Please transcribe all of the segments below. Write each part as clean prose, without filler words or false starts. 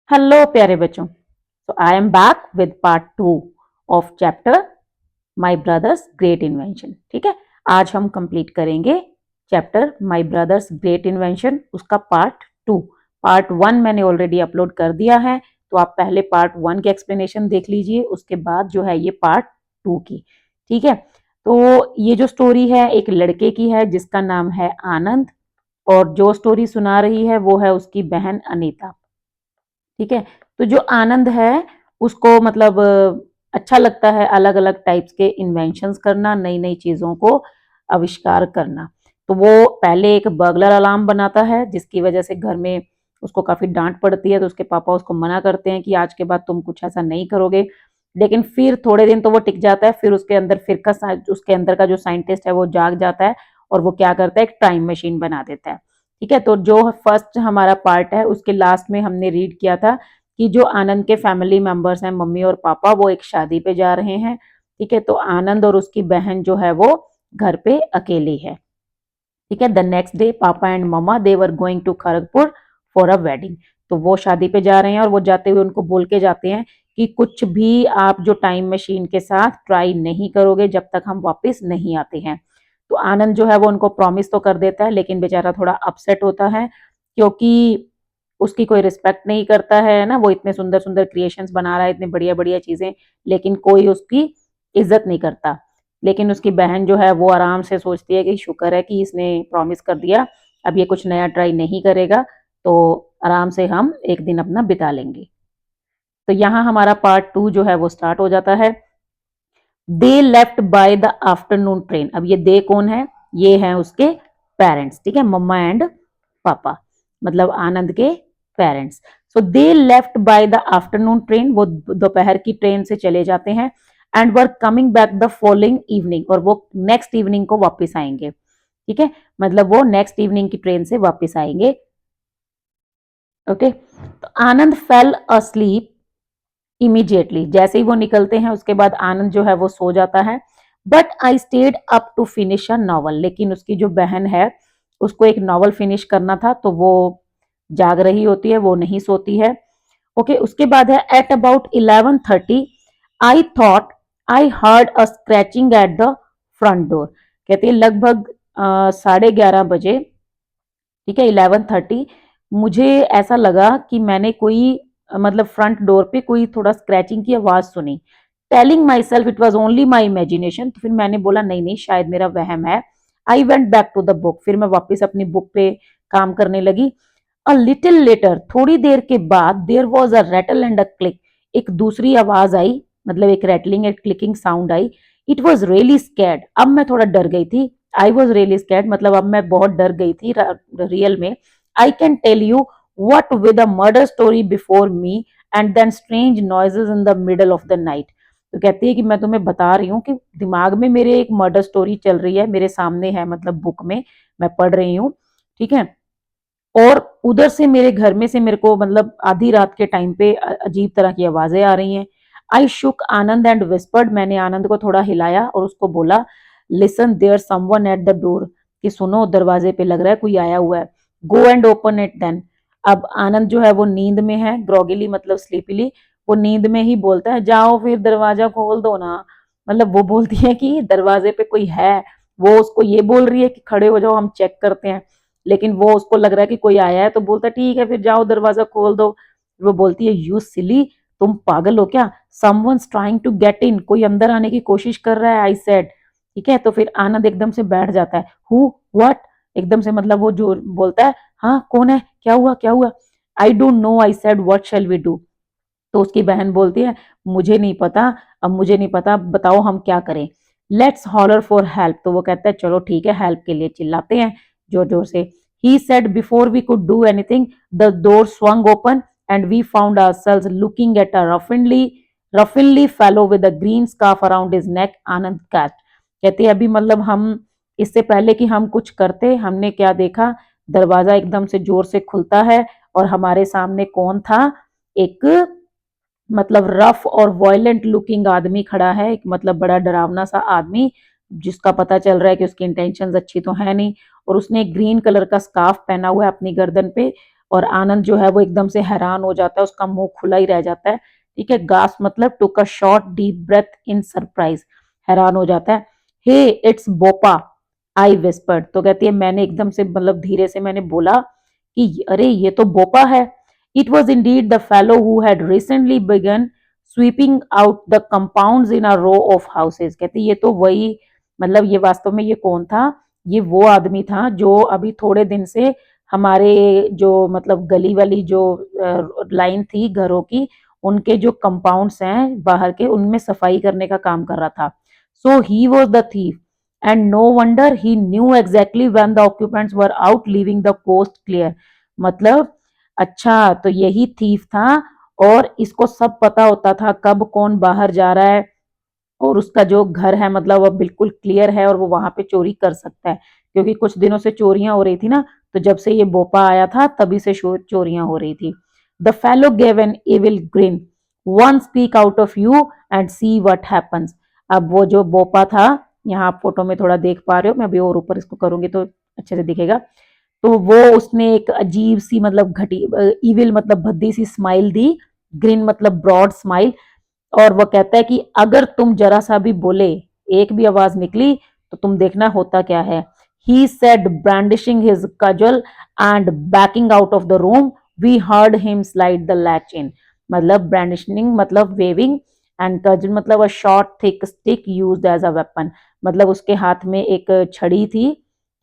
Hello प्यारे बच्चों। तो I am back with part 2 of chapter my brothers great invention. ठीक है, आज हम कंप्लीट करेंगे chapter my brothers great invention, उसका पार्ट 2। पार्ट 1 मैंने ऑलरेडी अपलोड कर दिया है, तो आप पहले पार्ट 1 की एक्सप्लेनेशन देख लीजिए, उसके बाद जो है ये पार्ट 2 की। ठीक है, तो ये जो स्टोरी है एक लड़के की है जिसका नाम है आनंद, और जो स्टोरी सुना रही है वो है उसकी बहन अनीता। ठीक है, तो जो आनंद है उसको मतलब अच्छा लगता है अलग अलग टाइप्स के इन्वेंशंस करना, नई नई चीजों को आविष्कार करना। तो वो पहले एक बर्गलर अलार्म बनाता है जिसकी वजह से घर में उसको काफी डांट पड़ती है, तो उसके पापा उसको मना करते हैं कि आज के बाद तुम कुछ ऐसा नहीं करोगे। लेकिन फिर थोड़े दिन तो वो टिक जाता है, फिर उसके अंदर का जो साइंटिस्ट है वो जाग जाता है और वो क्या करता है, एक टाइम मशीन बना देता है। ठीक है, तो जो फर्स्ट हमारा पार्ट है उसके लास्ट में हमने रीड किया था कि जो आनंद के फैमिली मेंबर्स हैं, मम्मी और पापा, वो एक शादी पे जा रहे हैं। ठीक है, तो आनंद और उसकी बहन जो है वो घर पे अकेली है। ठीक है, the next day papa and mamma they were going to Kharagpur for a wedding. तो वो शादी पे जा रहे हैं और वो जाते हुए उनको बोल के जाते हैं कि कुछ भी आप जो टाइम मशीन के साथ ट्राई नहीं करोगे जब तक हम वापस नहीं आते हैं। तो आनंद जो है वो उनको प्रॉमिस तो कर देता है, लेकिन बेचारा थोड़ा अपसेट होता है क्योंकि उसकी कोई रिस्पेक्ट नहीं करता है ना। वो इतने सुंदर सुंदर क्रिएशंस बना रहा है, इतनी बढ़िया बढ़िया चीजें, लेकिन कोई उसकी इज्जत नहीं करता। लेकिन उसकी बहन जो है वो आराम से सोचती है कि शुक्र है कि इसने प्रॉमिस कर दिया, अब ये कुछ नया ट्राई नहीं करेगा, तो आराम से हम एक दिन अपना बिता लेंगे। तो यहाँ हमारा पार्ट 2 जो है वो स्टार्ट हो जाता है। They left by the afternoon train. अब ये दे कौन है, ये है उसके पेरेंट्स। ठीक है, मम्मा एंड पापा, मतलब आनंद के parents. So they left by the afternoon train, वो दोपहर की ट्रेन से चले जाते हैं। And were coming back the following evening, और वो नेक्स्ट इवनिंग को वापस आएंगे। ठीक है, मतलब वो नेक्स्ट इवनिंग की ट्रेन से वापस आएंगे। ओके, तो आनंद फेल अस्लीप इमीडिएटली, जैसे ही वो निकलते हैं उसके बाद आनंद जो है वो सो जाता है। But I stayed up to finish a novel, लेकिन उसकी जो बहन है उसको एक नॉवल फिनिश करना था, तो वो जाग रही होती है, वो नहीं सोती है। ओके, उसके बाद है at about 11:30 I thought I heard a scratching at the front door. कहती है लगभग 11:30 बजे, ठीक है, 11:30, मुझे ऐसा लगा कि मैंने कोई मतलब फ्रंट डोर पे कोई थोड़ा स्क्रैचिंग की आवाज सुनी। Telling my self it was only my imagination, तो फिर मैंने बोला नहीं नहीं शायद मेरा वहम है। I went back to the book, फिर मैं वापस अपनी बुक पे काम करने लगी। अ लिटिल लेटर, थोड़ी देर के बाद, there was a rattle and a click, एक दूसरी आवाज आई, मतलब एक रेटलिंग एक क्लिकिंग साउंड आई। इट वॉज रियली स्कैर्ड, अब मैं थोड़ा डर गई थी। आई वॉज रियली स्कैर्ड, मतलब अब मैं बहुत डर गई थी रियल में। I can tell you what with a murder story before me and then strange noises in the middle of the night। तो कहती है कि मैं तुम्हें बता रही हूँ कि दिमाग में मेरे एक मर्डर स्टोरी चल रही है, मेरे सामने है, मतलब बुक में मैं पढ़ रही हूँ। ठीक है, और उधर से मेरे घर में से मेरे को मतलब आधी रात के टाइम पे अजीब तरह की आवाजें आ रही हैं। आई शुक आनंद एंड विस्पर्ड, मैंने आनंद को थोड़ा हिलाया और उसको बोला listen there someone at the door, कि सुनो दरवाजे पे लग रहा है कोई आया हुआ है। Go and open it then. अब आनंद जो है वो नींद में है, ग्रोगिली मतलब स्लीपिली, वो नींद में ही बोलता है जाओ फिर दरवाजा खोल दो ना। मतलब वो बोलती है कि दरवाजे पे कोई है, वो उसको ये बोल रही है कि खड़े हो जाओ हम चेक करते हैं, लेकिन वो उसको लग रहा है कि कोई आया है, तो बोलता है ठीक है फिर जाओ दरवाजा खोल दो। वो बोलती है यू सिली, तुम पागल हो क्या, someone's trying to get in, कोई अंदर आने की कोशिश कर रहा है, आई सेड। ठीक है, तो फिर आनंद एकदम से बैठ जाता है। हु व्हाट, एकदम से मतलब वो जो बोलता है हाँ कौन है, क्या हुआ क्या हुआ। I don't know, I said what shall we do. तो उसकी बहन बोलती है मुझे नहीं पता, अब मुझे नहीं पता, बताओ हम क्या करें। लेट्स हॉलर फॉर हेल्प, तो वो कहता है चलो ठीक है हेल्प के लिए चिल्लाते हैं जोर जोर से। He said before we could do anything the door swung open and we found ourselves looking at a ruffianly fellow with a green scarf around his neck, Anand cat. कहते हैं अभी मतलब हम, इससे पहले कि हम कुछ करते, हमने क्या देखा, दरवाजा एकदम से जोर से खुलता है और हमारे सामने कौन था, एक मतलब रफ और वॉयलेंट लुकिंग आदमी खड़ा है, एक मतलब बड़ा डरावना सा आदमी, जिसका पता चल रहा है कि उसकी इंटेंशंस अच्छी तो है नहीं। और उसने ग्रीन कलर का स्कार्फ पहना हुआ है अपनी गर्दन पे, और आनंद जो है वो एकदम से हैरान हो जाता है, उसका मुंह खुला ही रह जाता है। ठीक है, गास्प मतलब took a short deep breath in surprise, हैरान हो जाता है। Hey it's Bopa, I whispered. तो कहती है मैंने एकदम से मतलब धीरे से मैंने बोला कि अरे ये तो बोपा है। It was indeed the fellow who had recently begun sweeping out the compounds in a row of houses. कहती ये तो वही, मतलब ये वास्तव में ये कौन था, ये वो आदमी था जो अभी थोड़े दिन से हमारे जो मतलब गली वाली जो लाइन थी घरों की, उनके जो कंपाउंड्स हैं बाहर के, उनमें सफाई करने का काम कर रहा था। So he was the thief and no wonder he knew exactly when the occupants were out leaving the coast clear. मतलब अच्छा तो यही थीफ था और इसको सब पता होता था कब कौन बाहर जा रहा है, और उसका जो घर है मतलब वो बिल्कुल क्लियर है और वो वहां पे चोरी कर सकता है, क्योंकि कुछ दिनों से चोरियां हो रही थी ना, तो जब से ये बोपा आया था तभी से चोरियां हो रही थी। The fellow gave an evil grin, one speak out of you and see what happens. अब वो जो बोपा था, यहाँ आप फोटो में थोड़ा देख पा रहे हो, मैं अभी और ऊपर इसको करूंगी तो अच्छे से दिखेगा। तो वो उसने एक अजीब सी मतलब घटी इविल मतलब भद्दी सी स्माइल दी, ग्रिन मतलब ब्रॉड स्माइल, और वो कहता है कि अगर तुम जरा सा भी बोले, एक भी आवाज निकली, तो तुम देखना होता क्या है। He said brandishing his cudgel and backing out of the room, we heard him slide the latch in. मतलब ब्रांडिशिंग मतलब वेविंग, एंड कजल मतलब a short thick stick used as a weapon. मतलब उसके हाथ में एक छड़ी थी,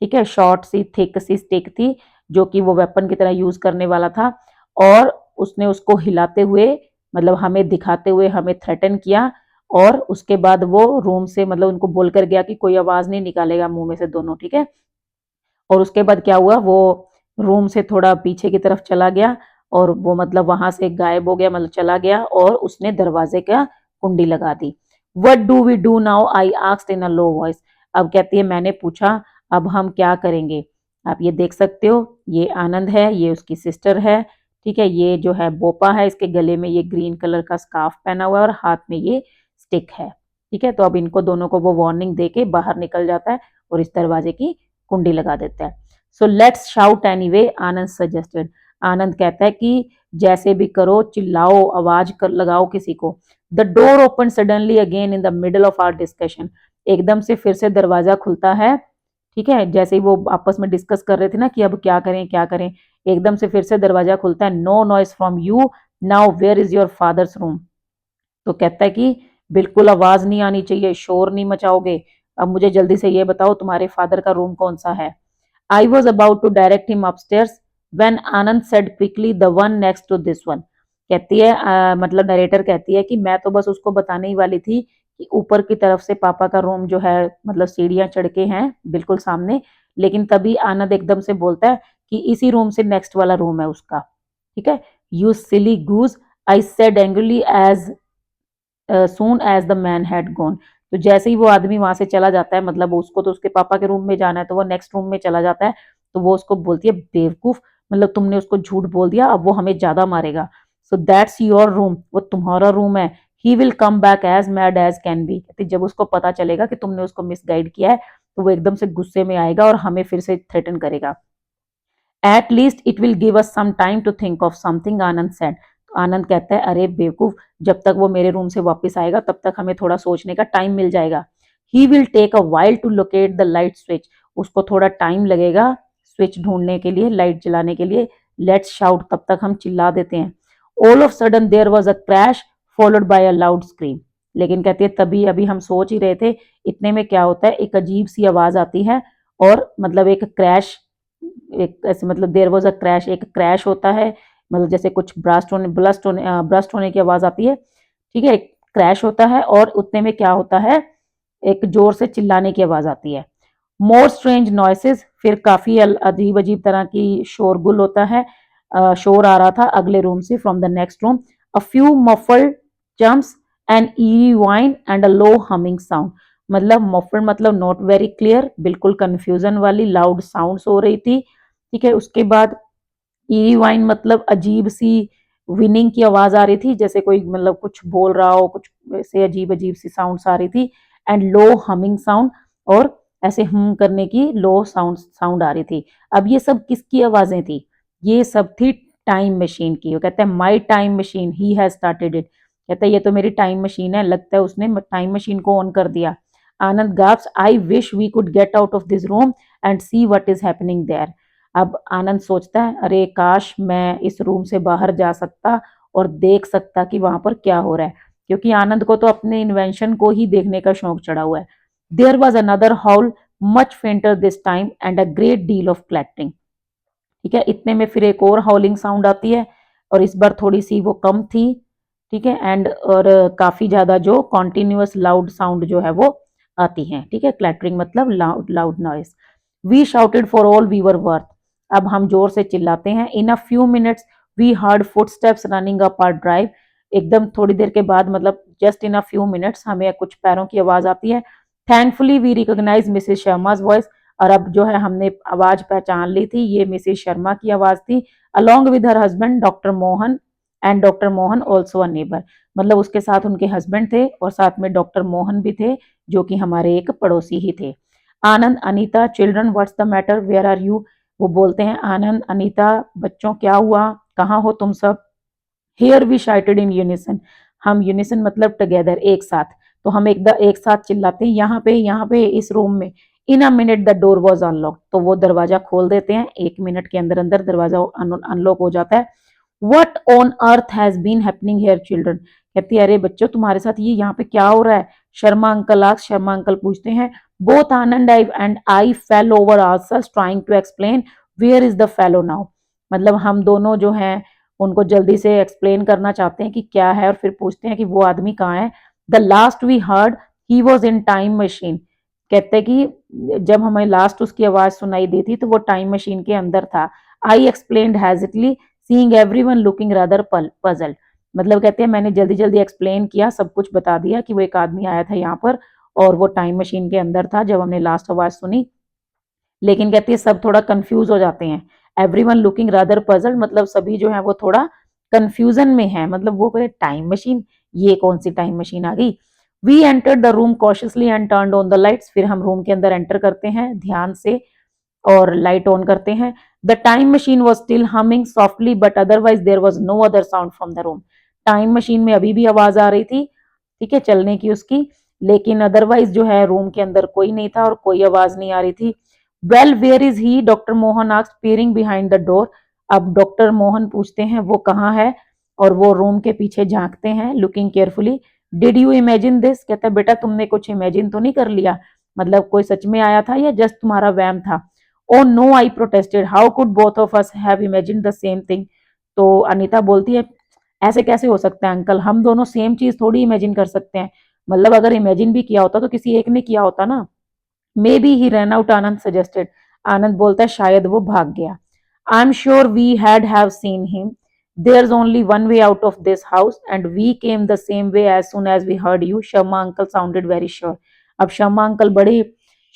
ठीक है, शॉर्ट सी थिक सी स्टिक थी जो कि वो वेपन की तरह यूज करने वाला था। और उसने उसको हिलाते हुए मतलब हमें दिखाते हुए हमें थ्रेटन किया, और उसके बाद वो रूम से मतलब उनको बोलकर गया कि कोई आवाज नहीं निकालेगा मुंह में से दोनों, ठीक है। और उसके बाद क्या हुआ, वो रूम से थोड़ा पीछे की तरफ चला गया और वो मतलब वहां से गायब हो गया, मतलब चला गया, और उसने दरवाजे का कुंडी लगा दी। What do we do now, I asked in a low voice. अब कहती है मैंने पूछा अब हम क्या करेंगे। आप ये देख सकते हो, ये आनंद है, ये उसकी सिस्टर है, ठीक है, ये जो है बोपा है, इसके गले में ये ग्रीन कलर का स्कार्फ पहना हुआ है और हाथ में ये स्टिक है, ठीक है। तो अब इनको दोनों को वो वार्निंग दे के बाहर निकल जाता है और इस दरवाजे की कुंडी लगा देता है। So let's shout anyway, Anand suggested. Anand कहता है कि जैसे भी करो, चिल्लाओ, आवाज कर लगाओ किसी को। The door open suddenly again in the middle of our discussion. एकदम से फिर से दरवाजा खुलता है, ठीक है, जैसे ही वो आपस में डिस्कस कर रहे थे ना कि अब क्या करें क्या करें, एकदम से फिर से दरवाजा खुलता है। No noise from you, now where is your father's room. तो कहता है कि बिल्कुल आवाज नहीं आनी चाहिए, शोर नहीं मचाओगे, अब मुझे जल्दी से ये बताओ तुम्हारे फादर का रूम कौन सा है। I was about to direct him upstairs when Anand said quickly the one next to this one। कहती है मतलब नरेटर कहती है कि मैं तो बस उसको बताने ही वाली थी कि ऊपर की तरफ से पापा का रूम जो है मतलब सीढ़ियां चढ़ के हैं बिल्कुल सामने, लेकिन तभी आनंद एकदम से बोलता है कि इसी रूम से नेक्स्ट वाला रूम है उसका, ठीक है। You silly goose, I said angrily as soon as the man had gone. तो जैसे ही वो आदमी वहां से चला जाता है, मतलब उसको तो उसके पापा के रूम में जाना है, तो वो नेक्स्ट रूम में चला जाता है। तो वो उसको बोलती है बेवकूफ, मतलब तुमने उसको झूठ बोल दिया, अब वो हमें ज्यादा मारेगा। सो दैट्स योर रूम, वो तुम्हारा रूम है। He will come back as mad as can be. जब उसको पता चलेगा कि तुमने उसको मिसगाइड किया है, तो वो एकदम से गुस्से में आएगा और हमें फिर से थ्रेटन करेगा। At least it will give us some time to think of something, Anand said. तो आनंद कहता है अरे बेवकूफ, जब तक वो मेरे रूम से वापस आएगा तब तक हमें थोड़ा सोचने का टाइम मिल जाएगा। He will take a while to locate the light switch. उसको थोड़ा टाइम लगेगा स्विच ढूंढने के लिए, लाइट जलाने के लिए। लेट्स शाउट, तब तक हम चिल्ला देते हैं। All of sudden there was a crash followed by a loud scream. लेकिन कहती है तभी अभी हम सोच ही रहे थे, इतने में क्या होता है, एक अजीब सी आवाज आती है और मतलब एक क्रैश, एक ऐसे मतलब देयर वाज अ क्रैश, एक क्रैश होता है, मतलब जैसे कुछ ब्रस्ट होने की आवाज आती है, ठीक है, एक क्रैश होता है और उतने में क्या होता है, एक जोर से चिल्लाने की आवाज आती है। मोर स्ट्रेंज नॉइसेस, फिर काफी अजीब अजीब तरह की शोरगुल होता है, शोर आ रहा था अगले रूम से, from the next room. A few muffled jumps and E wine and a low humming sound. मतलब मफल्ड मतलब नॉट वेरी क्लियर, बिल्कुल कंफ्यूजन वाली लाउड साउंड्स हो रही थी, ठीक है। उसके बाद ई वाइन मतलब अजीब सी विनिंग की आवाज आ रही थी, जैसे कोई मतलब कुछ बोल रहा हो, कुछ ऐसे अजीब अजीब सी साउंड्स आ रही थी। एंड लो हमिंग साउंड, और ऐसे हम करने की लो साउंड साउंड आ रही थी। अब ये सब किसकी आवाजें थी, ये सब थी टाइम मशीन की। वो कहता है माई time machine, he has started it. कहता है ये तो मेरी टाइम मशीन है, लगता है उसने टाइम मशीन को ऑन कर दिया। Anand gasps, I wish we could get out of this room and see what is happening there. अब आनंद सोचता है, अरे काश मैं इस रूम से बाहर जा सकता और देख सकता कि वहां पर क्या हो रहा है, क्योंकि आनंद को तो अपने इन्वेंशन को ही देखने का शौक चढ़ा हुआ है। There was another howl, much fainter this time and a great deal of clattering. ठीक है, इतने में फिर एक और हाउलिंग साउंड आती है और इस बार थोड़ी सी वो कम थी। ठीक है, एंड और काफी ज्यादा जो कॉन्टिन्यूअस लाउड साउंड जो है वो आती है। ठीक है, क्लैटरिंग मतलब loud loud noise. We shouted for all we were worth. अब हम जोर से चिल्लाते हैं। In a few minutes we heard footsteps running up our drive. एकदम थोड़ी देर के बाद, मतलब just in a few minutes, हमें कुछ पैरों की आवाज आती है। Thankfully we recognise Mrs Sharma's voice. और अब जो है हमने आवाज पहचान ली थी, ये मिसेस शर्मा की आवाज थी। Along with her husband doctor Mohan and doctor Mohan also a neighbour. मतलब उसके साथ उनके हस्बैंड थे और साथ में डॉक्टर मोहन भी थे, जो कि हमारे एक पड़ोसी ही थे। Anand, Anita, children what's the matter, where are you. वो बोलते हैं, आनंद, अनीता, बच्चों क्या हुआ, कहाँ हो तुम सब। Here we shouted in unison. हम यूनिसन मतलब टुगेदर, एक साथ। तो हम एक साथ चिल्लाते हैं, यहाँ पे इस रूम में। In a minute the door was unlock. तो वो दरवाजा खोल देते हैं, 1 मिनट के अंदर अंदर दरवाजा अनलॉक हो जाता है। What on earth has been happening here children. कहती है, अरे बच्चों तुम्हारे साथ ये यहाँ पे क्या हो रहा है। Sharma uncle ask. Sharma uncle पूछते हैं। Both Anand and I fell over ourselves trying to explain where is the fellow now. मतलब हम दोनों जो हैं उनको जल्दी से एक्सप्लेन करना चाहते हैं कि क्या है, और फिर पूछते हैं कि वो आदमी कहाँ है। The last we heard he was in time machine. कहते हैं कि जब हमें लास्ट उसकी आवाज सुनाई दी थी तो वो टाइम मशीन के अंदर था। I explained hesitantly seeing everyone looking rather puzzled. मतलब कहते हैं मैंने जल्दी जल्दी एक्सप्लेन किया, सब कुछ बता दिया कि वो एक आदमी आया था यहाँ पर और वो टाइम मशीन के अंदर था जब हमने लास्ट आवाज सुनी। लेकिन कहती है सब थोड़ा कंफ्यूज हो जाते हैं। एवरीवन लुकिंग रादर पजल्ड, मतलब सभी जो है वो थोड़ा कंफ्यूजन में है। मतलब वो कहे टाइम मशीन, ये कौन सी टाइम मशीन आ गई। We entered the room cautiously and turned on the lights. फिर हम रूम के अंदर एंटर करते हैं ध्यान से और लाइट ऑन करते हैं। The time machine was still humming softly but otherwise there was no other sound from the room. Time machine में अभी भी आवाज आ रही थी, ठीक है, चलने की उसकी, लेकिन अदरवाइज जो है रूम के अंदर कोई नहीं था और कोई आवाज नहीं आ रही थी। Well where is he, doctor Mohan asked peering behind the door. अब डॉक्टर मोहन पूछते हैं वो कहाँ है, और वो रूम के पीछे झांकते हैं looking carefully. Did you imagine this. कहता है बेटा तुमने कुछ इमेजिन तो नहीं कर लिया, मतलब कोई सच में आया था या जस्ट तुम्हारा वहम था। Oh no, I protested, how could both of us have imagine the same thing. तो अनीता बोलती है ऐसे कैसे हो सकता है अंकल, हम दोनों सेम चीज थोड़ी इमेजिन कर सकते हैं। मतलब अगर इमेजिन भी किया होता तो किसी एक ने किया होता ना। Maybe he run out, Anand suggested. Anand बोलता है शायद वो भाग गया। I am sure we have seen him. There is only one way out of this house and we came the same way as soon as we heard you. Sharma uncle sounded very sure. अब Sharma uncle बड़ी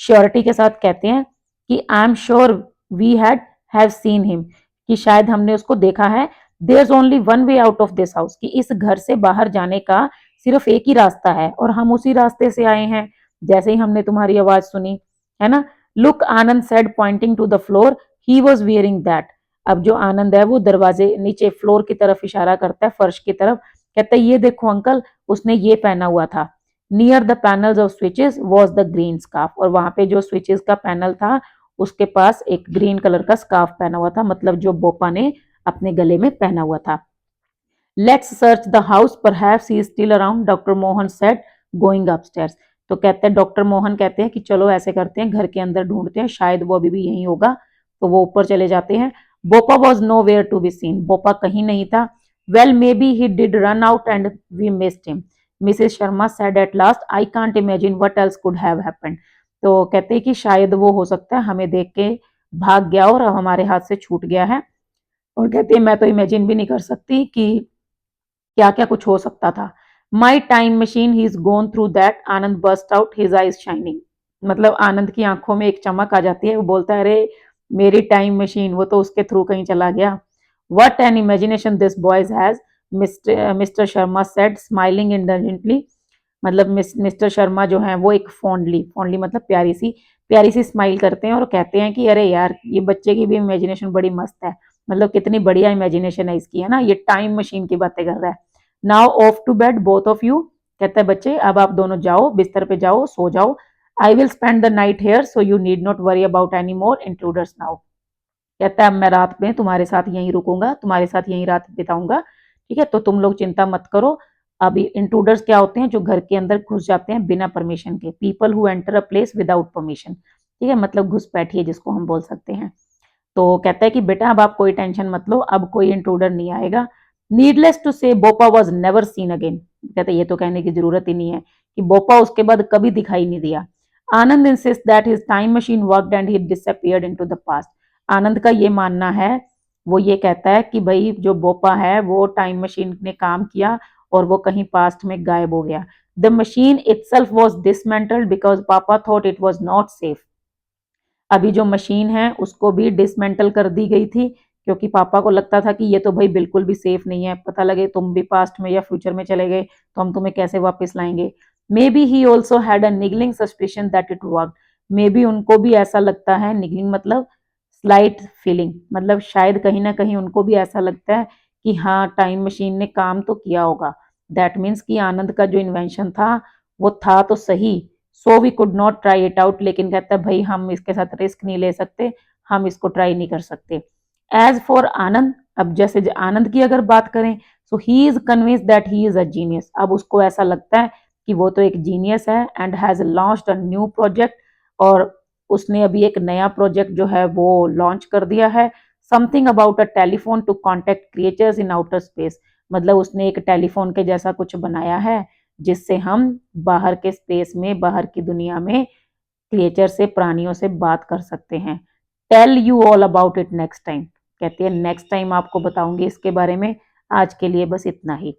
surety के साथ कहते हैं कि I am sure we have seen him, कि शायद हमने उसको देखा है। There is only one way out of this house, कि इस घर से बाहर जाने का सिर्फ एक ही रास्ता है और हम उसी रास्ते से आए हैं जैसे ही हमने तुम्हारी आवाज सुनी, है ना। Look, Anand said pointing to the floor, he was wearing that. अब जो आनंद है वो दरवाजे नीचे फ्लोर की तरफ इशारा करता है, फर्श की तरफ। कहता है ये देखो अंकल, उसने ये पहना हुआ था। Near the panels of switches was the green scarf. और वहां पे जो स्विचेस का पैनल था उसके पास एक ग्रीन कलर का स्कार्फ पहना हुआ था, मतलब जो बोपा ने अपने गले में पहना हुआ था। Let's search the house, perhaps he is still around, doctor Mohan said going upstairs. तो कहते हैं डॉक्टर मोहन कहते हैं कि चलो ऐसे करते हैं, घर के अंदर ढूंढते हैं, शायद वो अभी भी यहीं होगा। तो वो ऊपर चले जाते हैं। Bopa was nowhere to be seen. Bopa कहीं नहीं था। Well maybe he did run out and we missed him, Mrs Sharma said at last, I can't imagine what else could have happened. तो कहते हैं कि शायद वो हो सकता है हमें देख के भाग गया और हमारे हाथ से छूट गया है। और कहते हैं मैं तो इमेजिन भी नहीं कर सकती कि क्या क्या कुछ हो सकता था। My time machine, he is gone through that, Anand burst out, his eyes shining. मतलब आनंद की आंखों में एक चमक आ जाती है, वो बोलता है अरे मेरी टाइम मशीन, वो तो उसके थ्रू कहीं चला गया। What an imagination this boys has, mister Sharma said smiling indulgently. मतलब मिस्टर शर्मा जो है वो एक फॉन्डली फॉन्डली मतलब प्यारी सी स्माइल करते हैं और कहते हैं कि अरे यार ये बच्चे की भी इमेजिनेशन बड़ी मस्त है। मतलब कितनी बढ़िया इमेजिनेशन है इसकी, है ना। ये टाइम मशीन की बातें कर रहा है। Now off to bed both of you, कहता है बच्चे अब आप दोनों जाओ, बिस्तर पे जाओ, सो जाओ। I will spend the night here so you need not worry about any more intruders now. कहता है अब मैं रात में तुम्हारे साथ यहीं रुकूंगा, तुम्हारे साथ यहीं रात बिताऊंगा, ठीक है, तो तुम लोग चिंता मत करो। अभी इंट्रूडर्स क्या होते हैं, जो घर के अंदर घुस जाते हैं बिना परमिशन के, people who enter a place without permission, ठीक है, मतलब घुसपैठिए जिसको हम बोल सकते हैं। तो कहता है कि बेटा अब आप कोई टेंशन मत लो, अब कोई इंट्रूडर नहीं आएगा। नीडलेस टू से बोपा वॉज नेवर सीन अगेन, कहते ये तो कहने की जरूरत ही नहीं है कि बोपा उसके बाद कभी दिखाई नहीं दिया। Anand insist that his time machine worked and he disappeared into the past. Anand का ये मानना है, वो ये कहता है कि भाई जो बोपा है वो टाइम मशीन ने काम किया और वो कहीं पास्ट में गायब हो गया। The machine itself was dismantled because papa thought it was not safe. अभी जो मशीन है उसको भी डिसमेंटल कर दी गई थी क्योंकि पापा को लगता था कि ये तो भाई बिल्कुल भी सेफ नहीं है, पता लगे तुम भी पास्ट में या फ्यूचर में चले गए तो हम तुम्हें कैसे वापस लाएंगे। Maybe he also had a niggling suspicion that it work. Maybe उनको भी ऐसा लगता है, निगलिंग मतलब स्लाइट फीलिंग, मतलब शायद कहीं ना कहीं उनको भी ऐसा लगता है कि हाँ टाइम मशीन ने काम तो किया होगा। दैट मीन्स कि आनंद का जो इन्वेंशन था वो था तो सही। So we could not try it out, लेकिन कहता है भाई हम इसके साथ रिस्क नहीं ले सकते, हम इसको ट्राई नहीं कर सकते। एज फॉर आनंद, अब जैसे आनंद की अगर बात करें, so he is convince that he is a genius. अब उसको ऐसा लगता है कि वो तो एक जीनियस है and has launched a new project, और उसने अभी एक नया प्रोजेक्ट जो है वो लॉन्च कर दिया है। Something about a telephone to contact creatures in outer space, मतलब उसने एक टेलीफोन के जैसा कुछ बनाया है जिससे हम बाहर के स्पेस में, बाहर की दुनिया में क्रिएचर से, प्राणियों से बात कर सकते हैं। Tell you all about it next time, कहती है नेक्स्ट टाइम आपको बताऊंगी इसके बारे में, आज के लिए बस इतना ही।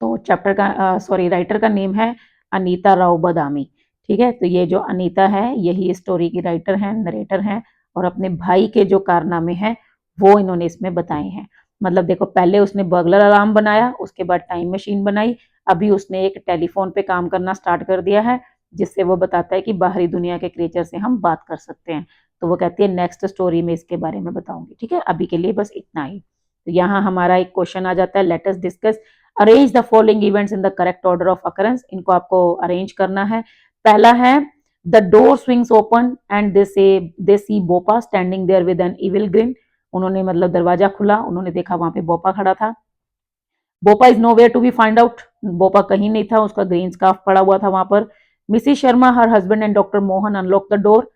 तो चैप्टर का सॉरी राइटर का नेम है अनीता राव बदामी, ठीक है। तो ये जो अनीता है यही स्टोरी की राइटर हैं, नरेटर हैं, और अपने भाई के जो कारनामे हैं वो इन्होंने इसमें बताए हैं। मतलब देखो पहले उसने बर्गलर अलार्म बनाया, उसके बाद टाइम मशीन बनाई, अभी उसने एक टेलीफोन पे काम करना स्टार्ट कर दिया है जिससे वो बताता है कि बाहरी दुनिया के क्रिएचर से हम बात कर सकते हैं। तो वो कहती है नेक्स्ट स्टोरी में इसके बारे में बताऊंगी, ठीक है, अभी के लिए बस इतना ही। तो यहाँ हमारा एक क्वेश्चन आ जाता है, let us discuss arrange the following events in the correct order of occurrence. इनको आपको अरेंज करना है। पहला है the door swings open and they see Bopa standing there with an evil grin. उन्होंने मतलब दरवाजा खुला, उन्होंने देखा वहां पे बोपा खड़ा था। Bopa is nowhere to be find out, Bopa कहीं नहीं था, उसका ग्रीन स्कार्फ पड़ा हुआ था वहां पर। Mrs Sharma, her husband and doctor Mohan unlock the door,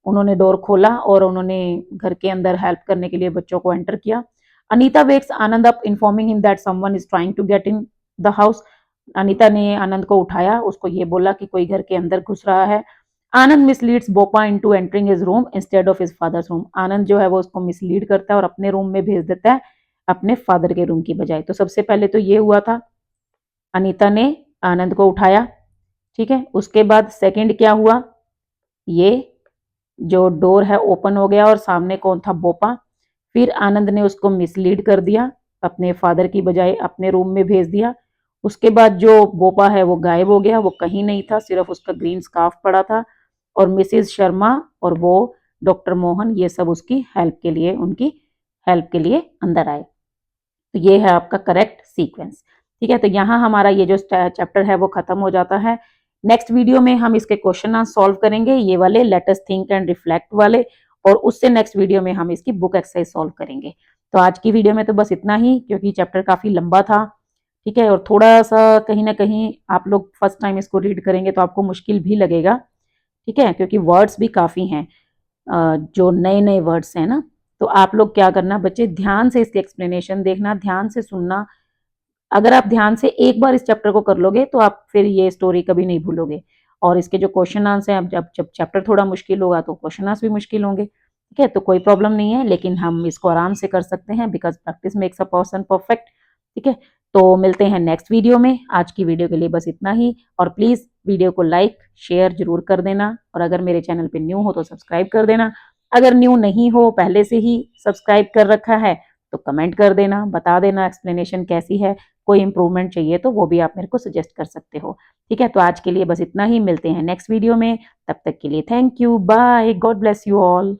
उन्होंने डोर खोला और उन्होंने घर के अंदर हेल्प करने के लिए बच्चों को एंटर किया। Anita wakes Anand up informing him that someone is trying to get in the house. Anita ने आनंद को उठाया, उसको ये बोला कि कोई घर के अंदर घुस रहा है। Anand misleads Bopa into entering his room instead of his father's room. Anand जो है वो उसको मिसलीड करता है और अपने रूम में भेज देता है अपने फादर के रूम की बजाय। तो सबसे पहले तो ये हुआ था, अनीता ने आनंद को उठाया, ठीक है। उसके बाद सेकंड क्या हुआ, ये जो डोर है ओपन हो गया और सामने कौन था, बोपा। फिर आनंद ने उसको मिसलीड कर दिया, अपने फादर की बजाय अपने रूम में भेज दिया। उसके बाद जो बोपा है वो गायब हो गया, वो कहीं नहीं था, सिर्फ उसका ग्रीन स्कार्फ पड़ा था। और मिसिज शर्मा और वो डॉक्टर मोहन ये सब उसकी हेल्प के लिए, उनकी हेल्प के लिए अंदर आए। तो ये है आपका करेक्ट सीक्वेंस, ठीक है। तो यहाँ हमारा ये जो चैप्टर है वो खत्म हो जाता है। नेक्स्ट वीडियो में हम इसके क्वेश्चन आंसर सॉल्व करेंगे, ये वाले let us think and reflect वाले, और उससे नेक्स्ट वीडियो में हम इसकी बुक एक्सरसाइज सॉल्व करेंगे। तो आज की वीडियो में तो बस इतना ही, क्योंकि चैप्टर काफी लंबा था, ठीक है, और थोड़ा सा कहीं ना कहीं आप लोग फर्स्ट टाइम इसको रीड करेंगे तो आपको मुश्किल भी लगेगा, ठीक है, क्योंकि वर्ड्स भी काफी हैं, जो नए नए वर्ड्स हैं ना। तो आप लोग क्या करना बच्चे, ध्यान से इसके एक्सप्लेनेशन देखना, ध्यान से सुनना। अगर आप ध्यान से एक बार इस चैप्टर को कर लोगे तो आप फिर ये स्टोरी कभी नहीं भूलोगे। और इसके जो क्वेश्चन आंसर हैं, जब चैप्टर थोड़ा मुश्किल होगा तो क्वेश्चन आंसर भी मुश्किल होंगे, ठीक है। तो कोई प्रॉब्लम नहीं है, लेकिन हम इसको आराम से कर सकते हैं, because practice makes a person perfect, ठीक है। तो मिलते हैं नेक्स्ट वीडियो में, आज की वीडियो के लिए बस इतना ही। और प्लीज वीडियो को लाइक शेयर जरूर कर देना, और अगर मेरे चैनल पे न्यू हो तो सब्सक्राइब कर देना। अगर न्यू नहीं हो, पहले से ही सब्सक्राइब कर रखा है, तो कमेंट कर देना, बता देना एक्सप्लेनेशन कैसी है, कोई इंप्रूवमेंट चाहिए तो वो भी आप मेरे को सजेस्ट कर सकते हो, ठीक है। तो आज के लिए बस इतना ही, मिलते हैं नेक्स्ट वीडियो में, तब तक के लिए thank you, bye, God bless you all.